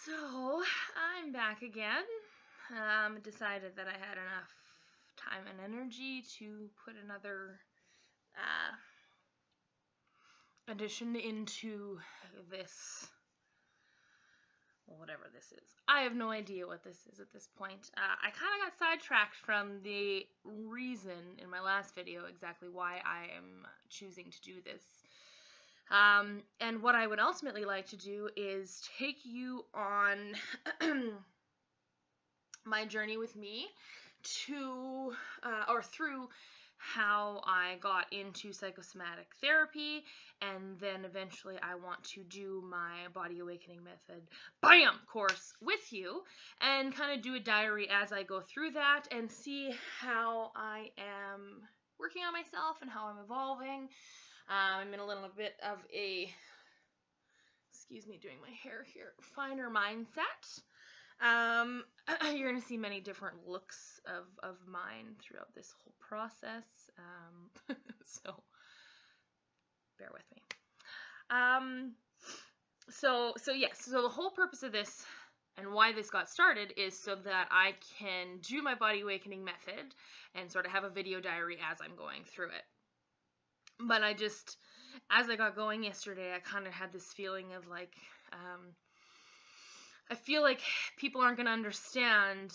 So, I'm back again. Decided that I had enough time and energy to put another addition into this, whatever this is. I have no idea what this is at this point. I kind of got sidetracked from the reason in my last video exactly why I am choosing to do this. And what I would ultimately like to do is take you on my journey with me to, or through how I got into psychosomatic therapy, and then eventually I want to do my Body Awakening Method BAM course with you, and kind of do a diary as I go through that, and see how I am working on myself and how I'm evolving. I'm in a little bit of a, excuse me, doing my hair here, finer mindset. You're going to see many different looks of mine throughout this whole process. So bear with me. So the whole purpose of this and why this got started is so that I can do my Body Awakening Method and sort of have a video diary as I'm going through it. But as I got going yesterday, I kind of had this feeling of like, I feel like people aren't going to understand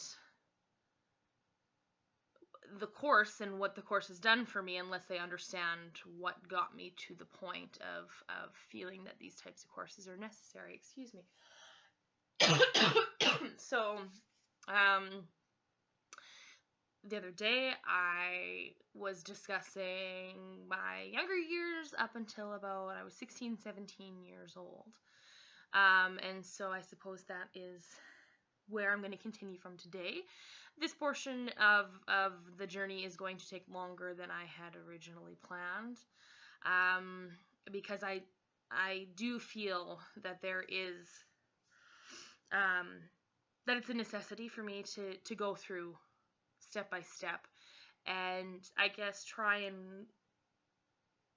the course and what the course has done for me unless they understand what got me to the point of feeling that these types of courses are necessary. Excuse me. So, the other day I was discussing my younger years up until about when I was 16, 17 years old. And so I suppose that is where I'm going to continue from today. This portion of the journey is going to take longer than I had originally planned, because I do feel that there is, that it's a necessity for me to go through step by step, and I guess try and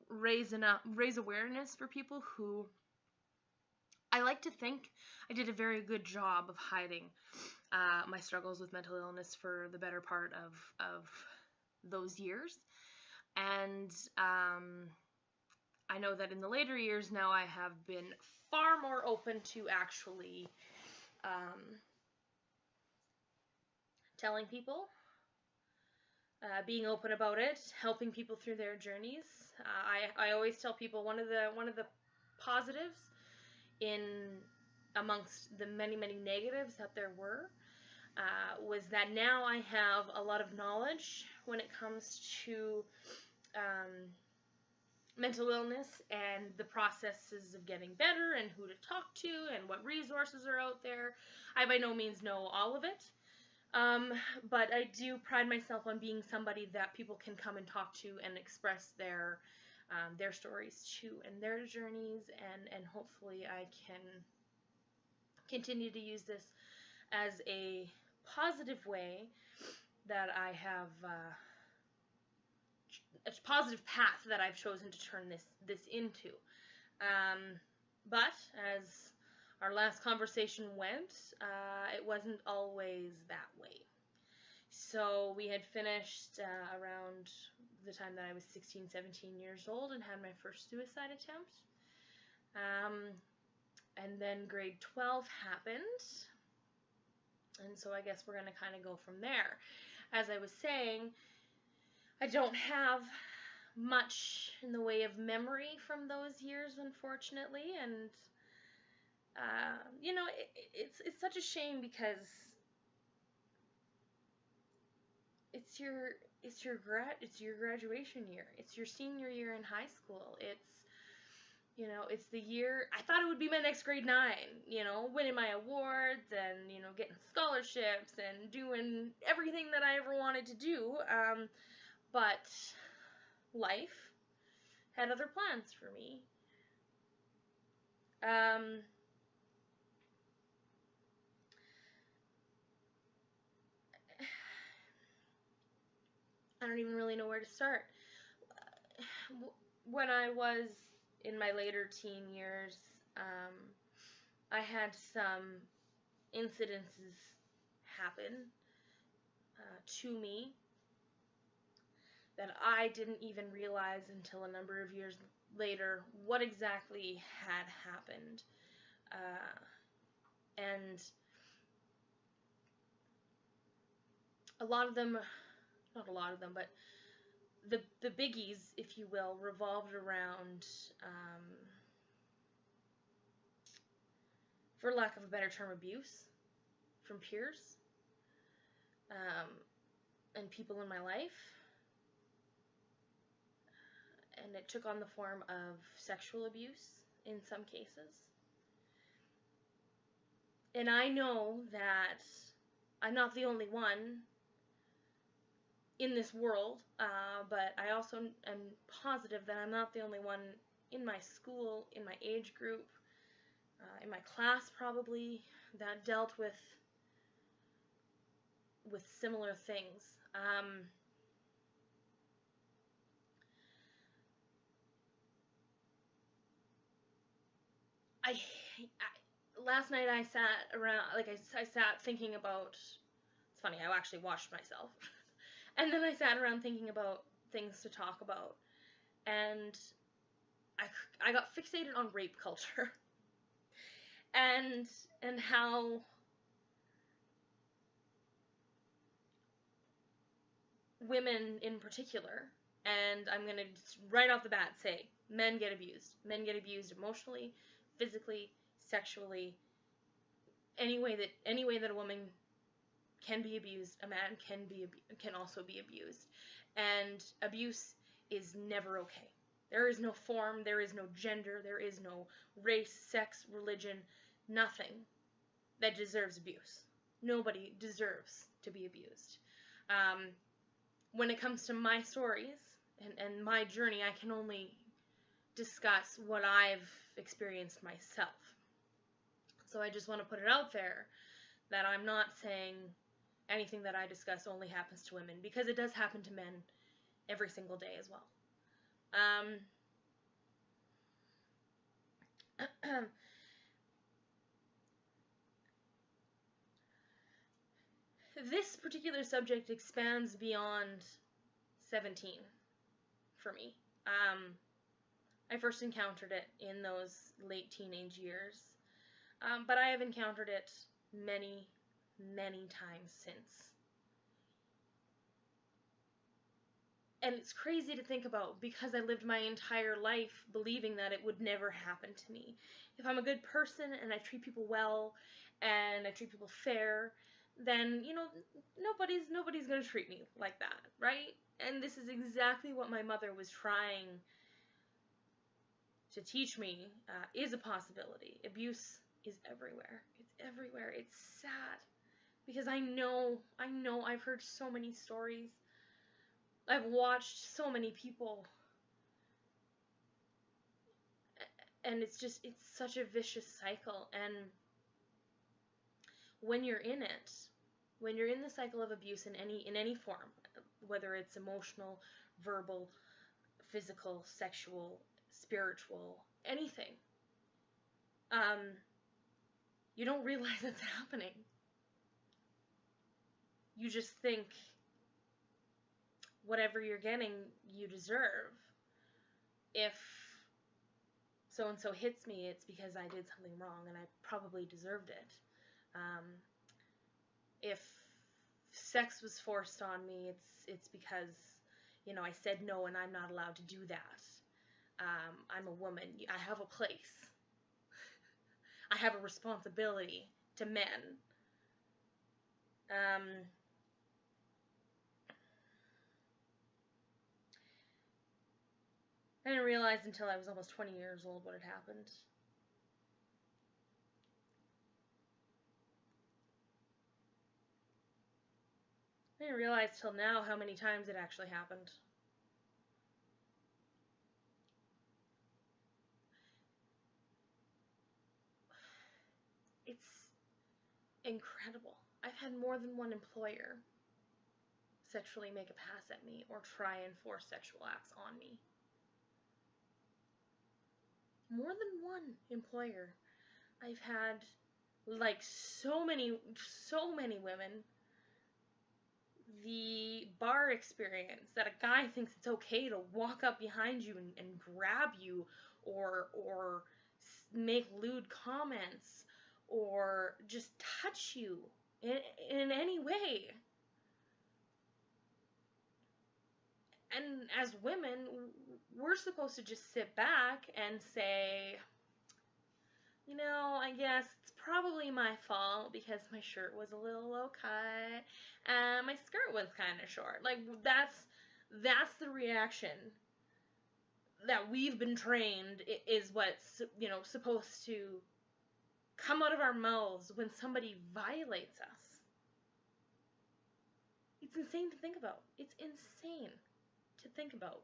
raise awareness for people who, I like to think I did a very good job of hiding my struggles with mental illness for the better part of those years. And I know that in the later years now I have been far more open to actually telling people, being open about it, helping people through their journeys. I always tell people one of the positives in amongst the many negatives that there were, was that now I have a lot of knowledge when it comes to mental illness and the processes of getting better and who to talk to and what resources are out there. I by no means know all of it, but I do pride myself on being somebody that people can come and talk to and express their stories to and their journeys, and hopefully I can continue to use this as a positive way that I have, a positive path that I've chosen to turn this into. But as our last conversation went, it wasn't always that way. So we had finished around the time that I was 16, 17 years old and had my first suicide attempt. And then grade 12 happened. And so I guess we're going to kind of go from there. As I was saying, I don't have much in the way of memory from those years, unfortunately. And, you know, it's such a shame because it's your graduation year. It's your senior year in high school. It's the year, I thought it would be my next grade 9, winning my awards and, getting scholarships and doing everything that I ever wanted to do. But life had other plans for me. I don't even really know where to start. When I was in my later teen years, I had some incidences happen to me that I didn't even realize until a number of years later what exactly had happened. And a lot of them, not a lot of them, but the biggies, if you will, revolved around, for lack of a better term, abuse from peers and people in my life. And it took on the form of sexual abuse in some cases. And I know that I'm not the only one in this world, but I also am positive that I'm not the only one in my school, in my age group, in my class probably, that dealt with similar things. Last night I sat around, like I sat thinking about, it's funny, I actually watched myself, and then I sat around thinking about things to talk about, and I got fixated on rape culture, and how women in particular, and I'm going to right off the bat say, men get abused. Men get abused emotionally, physically, sexually, any way that a woman can be abused, a man can also be abused. And abuse is never okay. There is no form, there is no gender, there is no race, sex, religion, nothing that deserves abuse. Nobody deserves to be abused. When it comes to my stories and my journey, I can only discuss what I've experienced myself. So I just want to put it out there that I'm not saying anything that I discuss only happens to women, because it does happen to men every single day as well. This particular subject expands beyond 17 for me. I first encountered it in those late teenage years, but I have encountered it many, many times since. And it's crazy to think about, because I lived my entire life believing that it would never happen to me. If I'm a good person and I treat people well and I treat people fair, then, you know, nobody's going to treat me like that, right? And this is exactly what my mother was trying to teach me, is a possibility. Abuse is everywhere. It's everywhere. It's sad, because I know I've heard so many stories. I've watched so many people, and it's such a vicious cycle. And when you're in it, when you're in the cycle of abuse in any form, whether it's emotional, verbal, physical, sexual, spiritual, anything, you don't realize it's happening. You just think whatever you're getting, you deserve. If so-and-so hits me, it's because I did something wrong and I probably deserved it. If sex was forced on me, it's because, you know, I said no and I'm not allowed to do that. I'm a woman. I have a place. I have a responsibility to men. I didn't realize until I was almost 20 years old what had happened. I didn't realize till now how many times it actually happened. It's incredible. I've had more than one employer sexually make a pass at me or try and force sexual acts on me. More than one employer. I've had like so many women, the bar experience that a guy thinks it's okay to walk up behind you and grab you or make lewd comments or just touch you in any way. And as women, we're supposed to just sit back and say, I guess it's probably my fault because my shirt was a little low cut and my skirt was kind of short. Like, that's the reaction that we've been trained is what's, supposed to come out of our mouths when somebody violates us. It's insane to think about. It's insane to think about.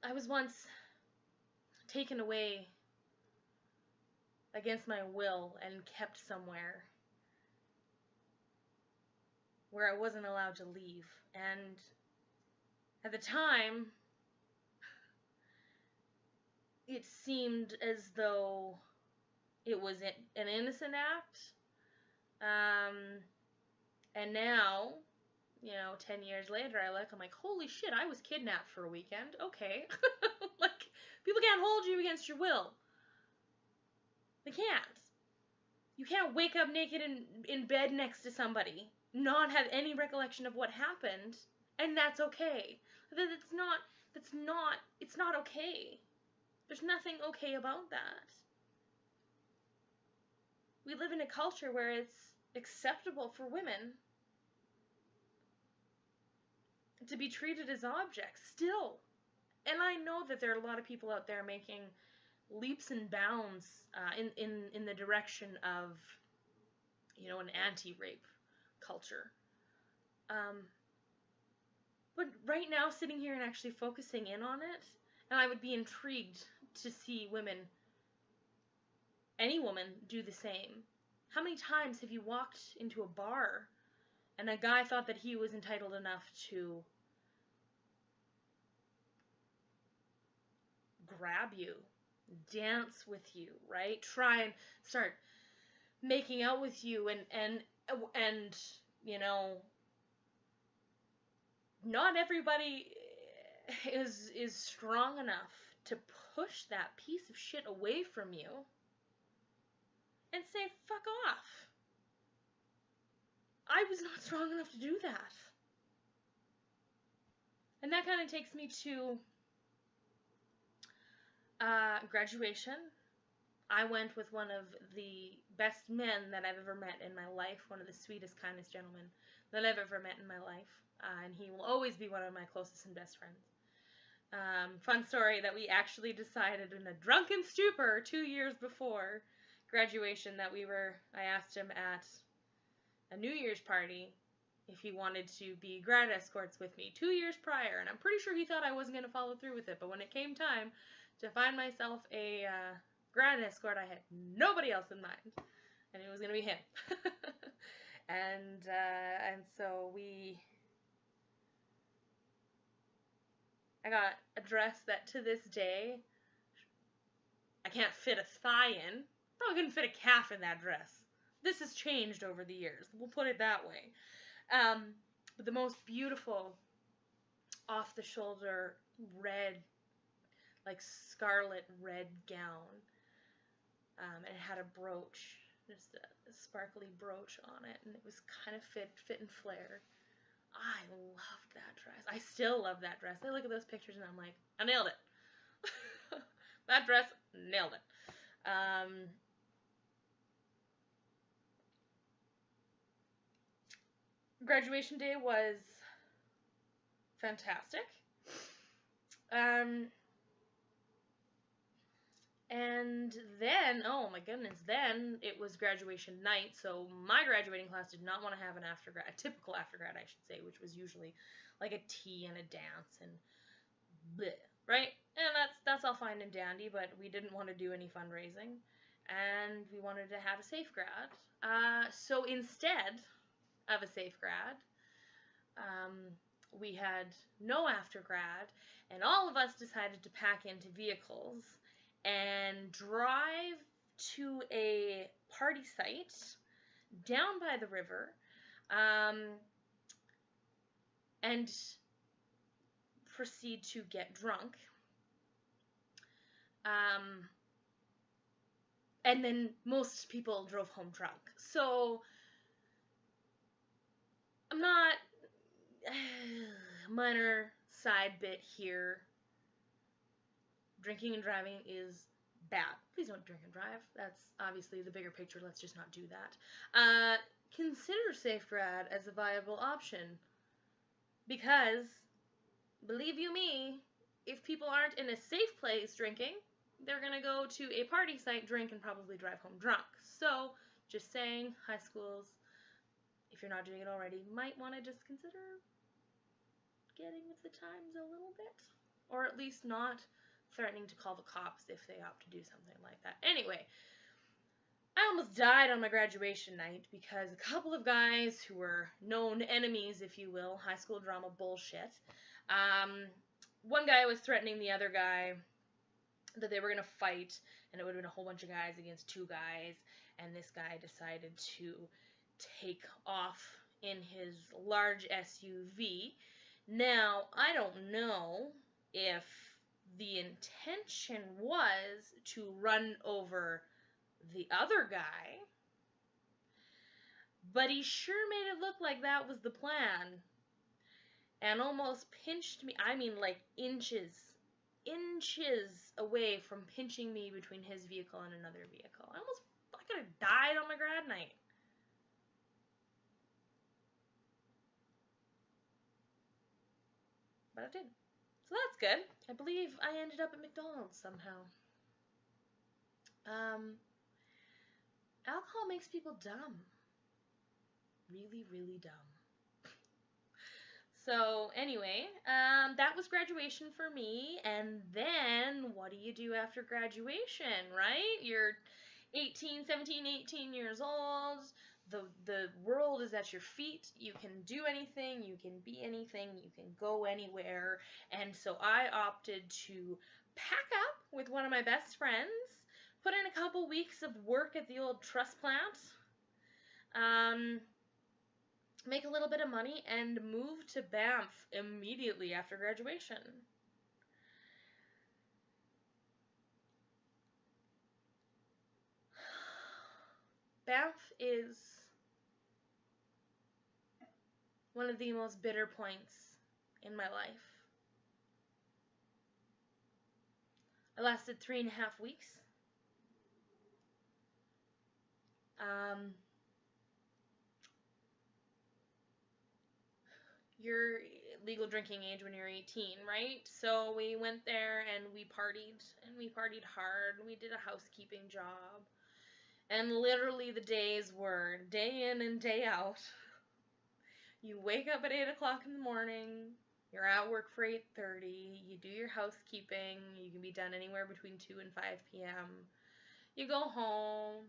I was once taken away against my will and kept somewhere where I wasn't allowed to leave. And at the time, it seemed as though it was an innocent act. And now, 10 years later, I'm like, holy shit, I was kidnapped for a weekend. Okay. Like, people can't hold you against your will. They can't. You can't wake up naked in bed next to somebody, not have any recollection of what happened, and that's okay. It's not okay. There's nothing okay about that. We live in a culture where it's acceptable for women to be treated as objects still. And I know that there are a lot of people out there making leaps and bounds in the direction of, an anti-rape culture. But right now, sitting here and actually focusing in on it, and I would be intrigued to see any woman, do the same. How many times have you walked into a bar and a guy thought that he was entitled enough to grab you, dance with you, right? Try and start making out with you and not everybody is strong enough to push that piece of shit away from you and say, fuck off. I was not strong enough to do that. And that kind of takes me to graduation. I went with one of the best men that I've ever met in my life, one of the sweetest, kindest gentlemen that I've ever met in my life, and he will always be one of my closest and best friends. Fun story that we actually decided in a drunken stupor 2 years before graduation that I asked him at a New Year's party if he wanted to be grad escorts with me 2 years prior, and I'm pretty sure he thought I wasn't going to follow through with it, but when it came time to find myself a grad escort, I had nobody else in mind, and it was going to be him. And so I got a dress that to this day, I can't fit a thigh in. Probably couldn't fit a calf in that dress. This has changed over the years. We'll put it that way. But the most beautiful off-the-shoulder red, like scarlet red gown. And it had a brooch, just a sparkly brooch on it, and it was kind of fit and flare. I loved that dress. I still love that dress. I look at those pictures and I'm like, I nailed it. That dress, nailed it. Graduation day was fantastic. And then, oh my goodness, then it was graduation night, so my graduating class did not want to have a typical aftergrad, I should say, which was usually like a tea and a dance and bleh, right? And that's all fine and dandy, but we didn't want to do any fundraising, and we wanted to have a safe grad. So instead of a safe grad, we had no aftergrad, and all of us decided to pack into vehicles and drive to a party site down by the river, and proceed to get drunk. And then most people drove home drunk. So I'm not minor side bit here. Drinking and driving is bad. Please don't drink and drive. That's obviously the bigger picture. Let's just not do that. Consider SafeGrad as a viable option. Because, believe you me, if people aren't in a safe place drinking, they're going to go to a party site, drink, and probably drive home drunk. So, just saying, high schools, if you're not doing it already, might want to just consider getting with the times a little bit. Or at least not threatening to call the cops if they opt to do something like that. Anyway, I almost died on my graduation night because a couple of guys who were known enemies, if you will, high school drama bullshit. One guy was threatening the other guy that they were going to fight, and it would have been a whole bunch of guys against two guys, and this guy decided to take off in his large SUV. Now, I don't know if the intention was to run over the other guy, but he sure made it look like that was the plan, and almost pinched me, I mean like inches away from pinching me between his vehicle and another vehicle. I could have died on my grad night. But I didn't. So that's good. I believe I ended up at McDonald's somehow. Alcohol makes people dumb. Really, really dumb. So anyway, that was graduation for me. And then what do you do after graduation, right? You're 18 years old. The world is at your feet. You can do anything. You can be anything. You can go anywhere. And so I opted to pack up with one of my best friends, put in a couple weeks of work at the old truss plant, make a little bit of money, and move to Banff immediately after graduation. Banff is one of the most bitter points in my life. I lasted 3.5 weeks. You're legal drinking age when you're 18, right? So we went there and we partied hard. We did a housekeeping job. And literally the days were day in and day out. You wake up at 8 o'clock in the morning. You're at work for 8:30. You do your housekeeping. You can be done anywhere between 2 and 5 p.m. You go home,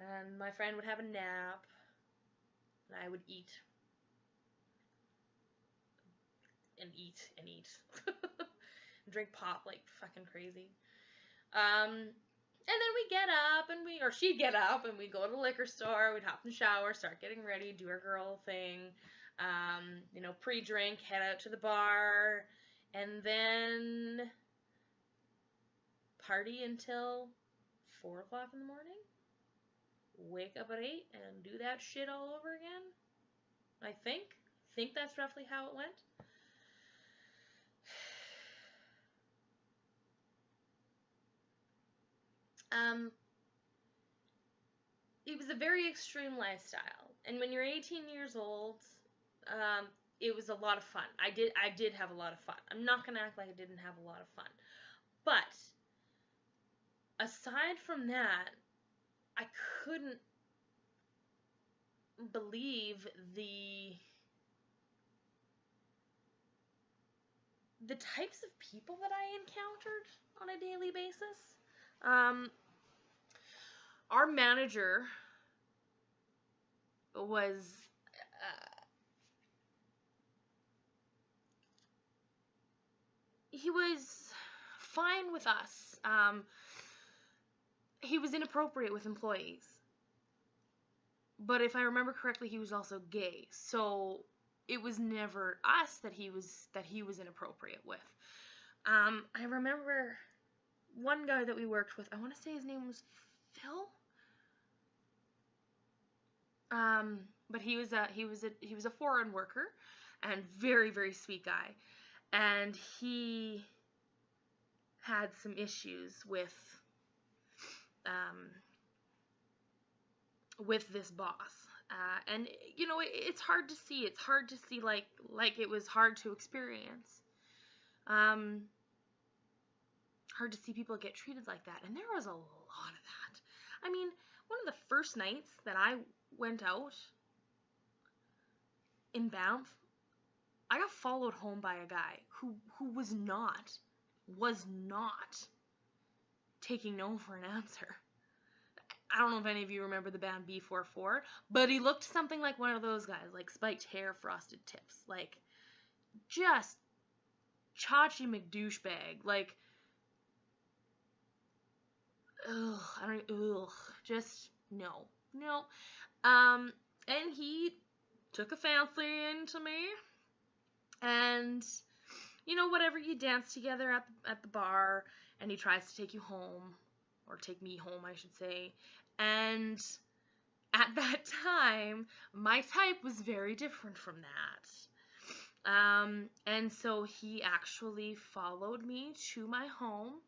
and my friend would have a nap, and I would eat. And eat. Drink pop like fucking crazy. And then we get up, or she'd get up, and we'd go to the liquor store, we'd hop in the shower, start getting ready, do our girl thing, pre-drink, head out to the bar, and then party until 4 o'clock in the morning, wake up at 8, and do that shit all over again. I think that's roughly how it went. It was a very extreme lifestyle, and when you're 18 years old, it was a lot of fun. I did have a lot of fun. I'm not gonna act like I didn't have a lot of fun, but aside from that, I couldn't believe the types of people that I encountered on a daily basis. Our manager was he was fine with us. He was inappropriate with employees. But if I remember correctly, he was also gay. So it was never us that he was inappropriate with. I remember one guy that we worked with. I want to say his name was Phil. But he was a foreign worker, and very, very sweet guy. And he had some issues with this boss. And you know, it's hard to see. It's hard to see like it was hard to experience. Hard to see people get treated like that. And there was a lot of that. I mean, one of the first nights that I went out in Banff, I got followed home by a guy who was not taking no for an answer. I don't know if any of you remember the band B44, but he looked something like one of those guys, like spiked hair, frosted tips, like just Chachi McDouchebag, like just no. And he took a fancy into me, and you know, whatever, you dance together at the bar, and he tries to take you home, or take me home, I should say. And at that time, my type was very different from that. And so he actually followed me to my home,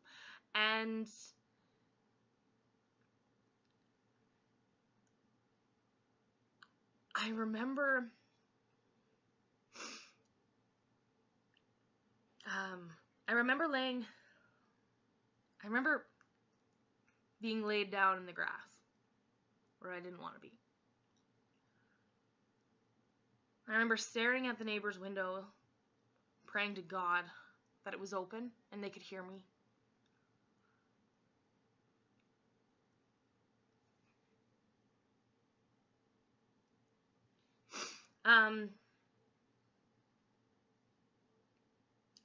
and I remember being laid down in the grass where I didn't want to be. I remember staring at the neighbor's window, praying to God that it was open and they could hear me.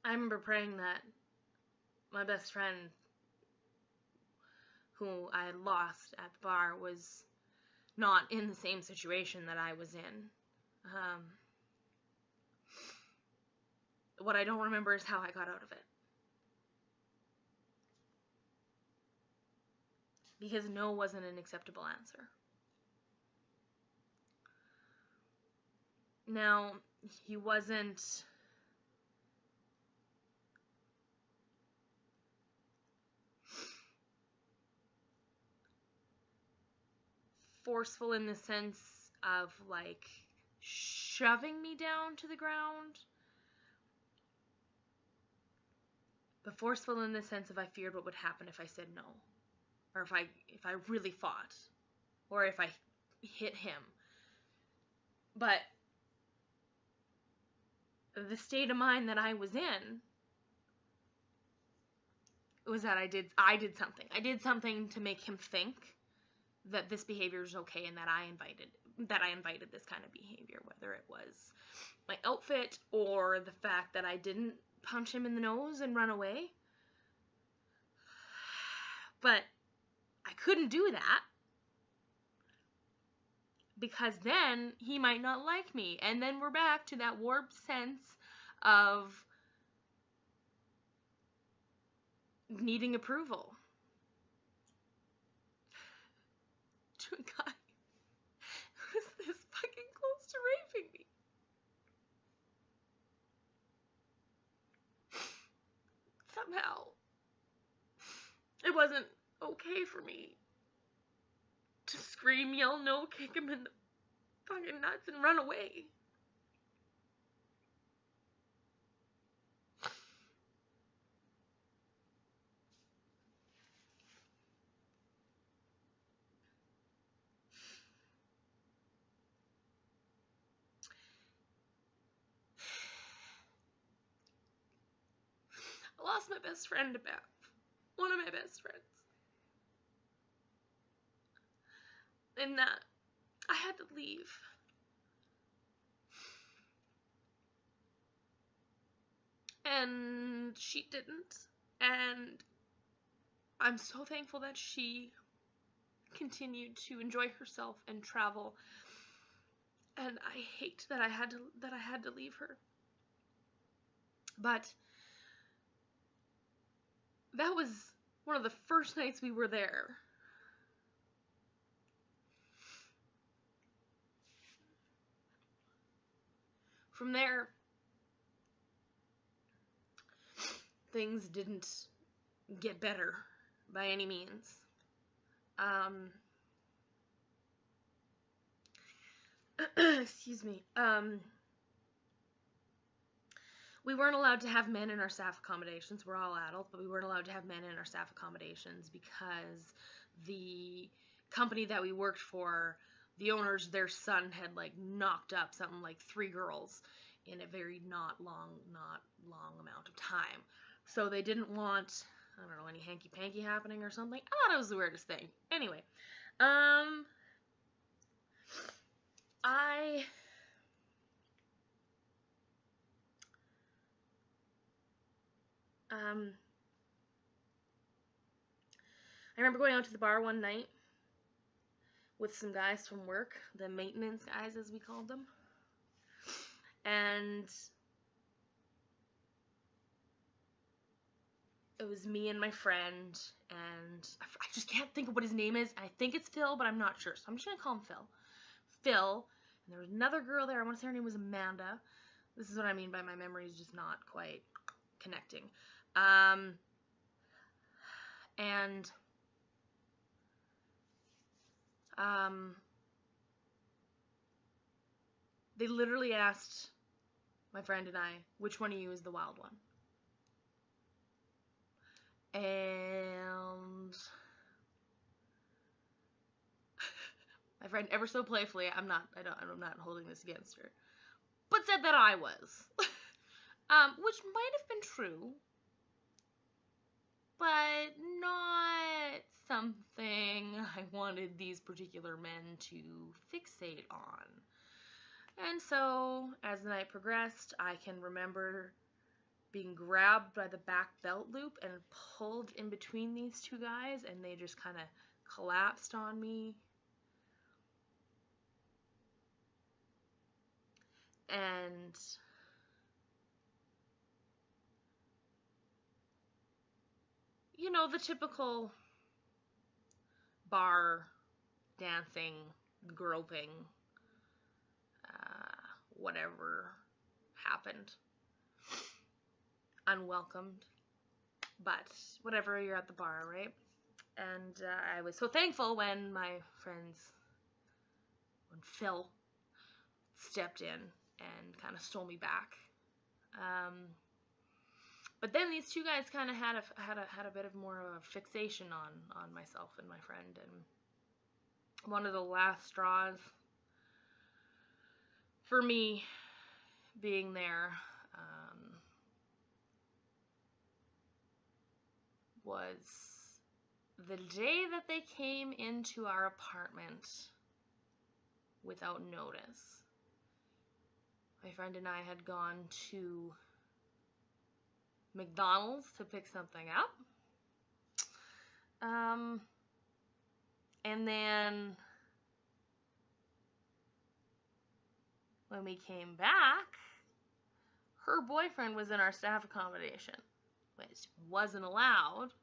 I remember praying that my best friend, who I had lost at the bar, was not in the same situation that I was in. What I don't remember is how I got out of it. Because no wasn't an acceptable answer. Now, he wasn't forceful in the sense of like shoving me down to the ground, but forceful in the sense of I feared what would happen if I said no, or if I really fought, or if I hit him. But the state of mind that I was in was that I did something. I did something to make him think that this behavior is okay, and that I invited this kind of behavior, whether it was my outfit or the fact that I didn't punch him in the nose and run away. But I couldn't do that, because then he might not like me, and then we're back to that warped sense of needing approval. To a guy who's this fucking close to raping me. Somehow, it wasn't okay for me to scream, yell no, kick him in the fucking nuts, and run away. I lost my best friend to Banff. One of my best friends. And I had to leave. And and she didn't. And I'm so thankful that she continued to enjoy herself and travel. And I hate that I had to leave her. But that was one of the first nights we were there. From there, things didn't get better by any means. Excuse me. We weren't allowed to have men in our staff accommodations. We're all adults, but we weren't allowed to have men in our staff accommodations because the company that we worked for, the owners, their son had like knocked up something like 3 girls in a very not long amount of time. So they didn't want, I don't know, any hanky-panky happening or something. I thought it was the weirdest thing. Anyway, I remember going out to the bar one night with some guys from work, the maintenance guys as we called them, and it was me and my friend, and I just can't think of what his name is. I think it's Phil, but I'm not sure, so I'm just gonna call him Phil, and there was another girl there. I want to say her name was Amanda. This is what I mean by my memory is just not quite connecting. And they literally asked my friend and I, which one of you is the wild one? And my friend, ever so playfully, I'm not holding this against her, but said that I was, which might have been true, but not something I wanted these particular men to fixate on. And so, as the night progressed, I can remember being grabbed by the back belt loop and pulled in between these 2 guys, and they just kind of collapsed on me. And you know, the typical bar dancing, groping, whatever happened. Unwelcomed, but whatever, you're at the bar, right? And I was so thankful when Phil stepped in and kind of stole me back. But then these 2 guys kind of had a bit of more of a fixation on myself and my friend, and one of the last straws for me being there was the day that they came into our apartment without notice. My friend and I had gone to McDonald's to pick something up. And then when we came back, her boyfriend was in our staff accommodation, which wasn't allowed,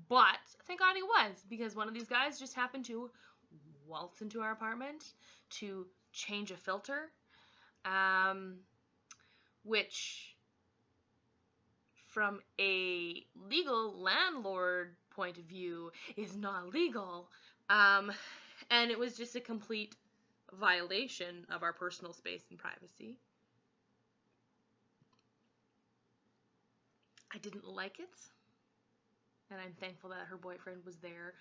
but thank God he was, because one of these guys just happened to waltz into our apartment to change a filter, which from a legal landlord point of view is not legal, and it was just a complete violation of our personal space and privacy. I didn't like it, and I'm thankful that her boyfriend was there,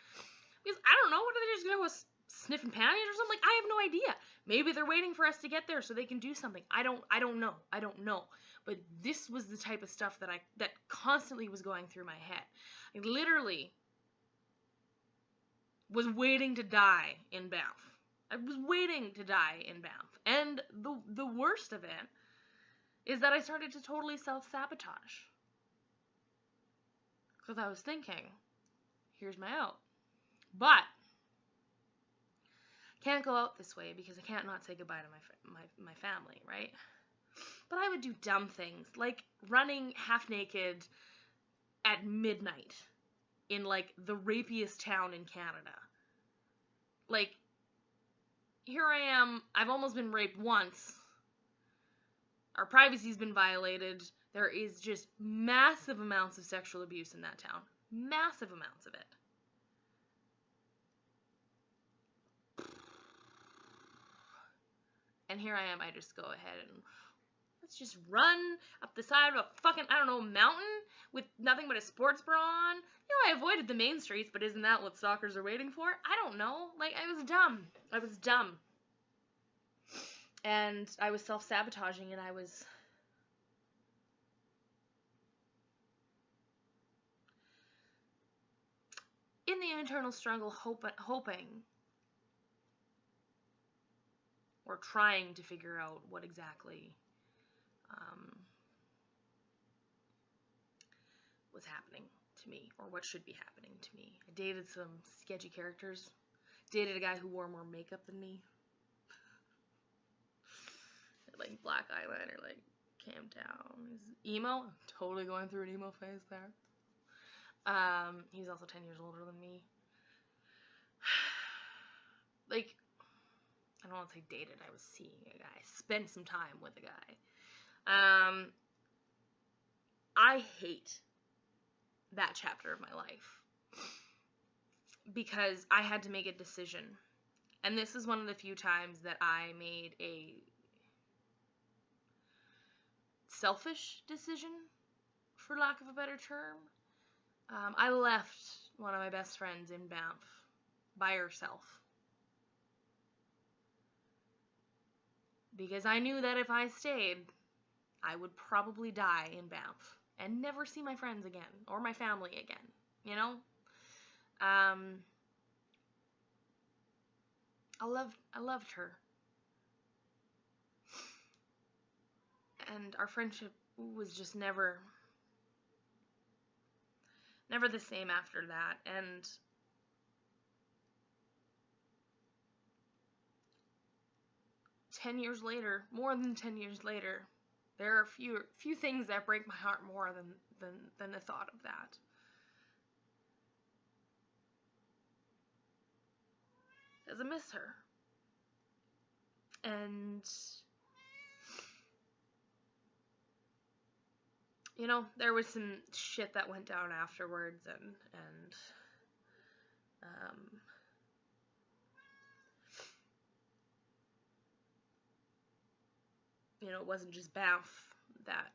because I don't know, what are they just gonna go sniffing panties or something? Like, I have no idea. Maybe they're waiting for us to get there so they can do something. I don't know. But this was the type of stuff that constantly was going through my head. I literally was waiting to die in Banff. I was waiting to die in Banff. And the worst of it is that I started to totally self-sabotage. Because I was thinking, here's my out. But can't go out this way because I can't not say goodbye to my family, right? But I would do dumb things, like running half naked at midnight in, like, the rapiest town in Canada. Like, here I am, I've almost been raped once. Our privacy's been violated. There is just massive amounts of sexual abuse in that town. Massive amounts of it. And here I am, I just go ahead and let's just run up the side of a fucking, I don't know, mountain with nothing but a sports bra on. You know, I avoided the main streets, but isn't that what stalkers are waiting for? I don't know. Like, I was dumb. I was dumb. And I was self-sabotaging, and I was in the internal struggle, hoping or trying to figure out what exactly was happening to me, or what should be happening to me. I dated some sketchy characters. Dated a guy who wore more makeup than me. Like black eyeliner, like came down. He's emo. I'm totally going through an emo phase there. He's also 10 years older than me. Like, I don't want to say dated, I was seeing a guy. Spent some time with a guy. I hate that chapter of my life because I had to make a decision. And this is one of the few times that I made a selfish decision, for lack of a better term. I left one of my best friends in Banff by herself because I knew that if I stayed, I would probably die in Banff and never see my friends again or my family again, you know? I loved her. And our friendship was just never the same after that. And more than 10 years later, there are few things that break my heart more than the thought of that. Because I miss her. And you know, there was some shit that went down afterwards, and you know, it wasn't just Banff that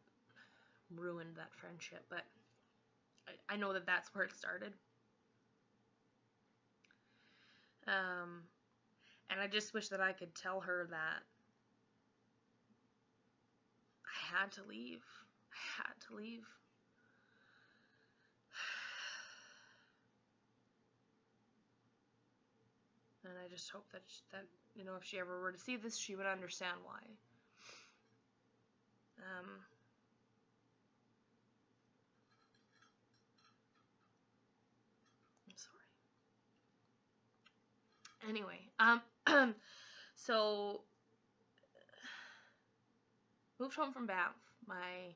ruined that friendship, but I know that that's where it started. And I just wish that I could tell her that I had to leave. I had to leave. And I just hope that you know, if she ever were to see this, she would understand why. I'm sorry. Anyway, so moved home from Banff. My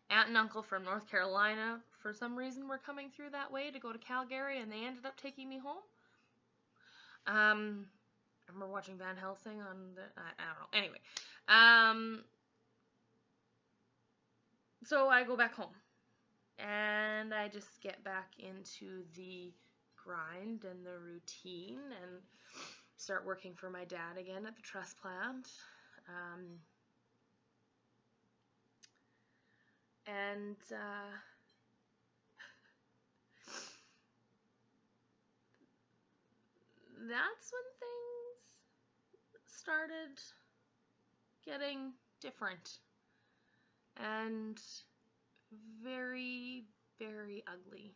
aunt and uncle from North Carolina, for some reason, were coming through that way to go to Calgary, and they ended up taking me home. I remember watching Van Helsing on the, I don't know, anyway. So I go back home, and I just get back into the grind and the routine, and start working for my dad again at the trust plant. And that's when things started getting different and very, very ugly.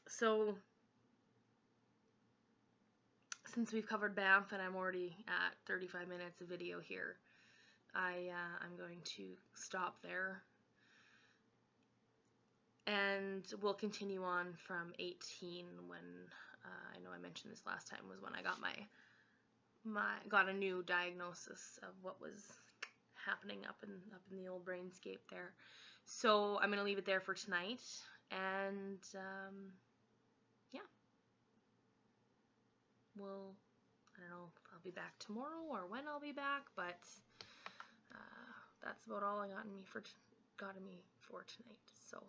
So, since we've covered Banff and I'm already at 35 minutes of video here, I'm going to stop there. and we'll continue on from 18 when I know I mentioned this last time was when I got got a new diagnosis of what was happening up in the old brainscape there. So I'm gonna leave it there for tonight, and yeah, I don't know if I'll be back tomorrow or when I'll be back, but that's about all I got in me for tonight. So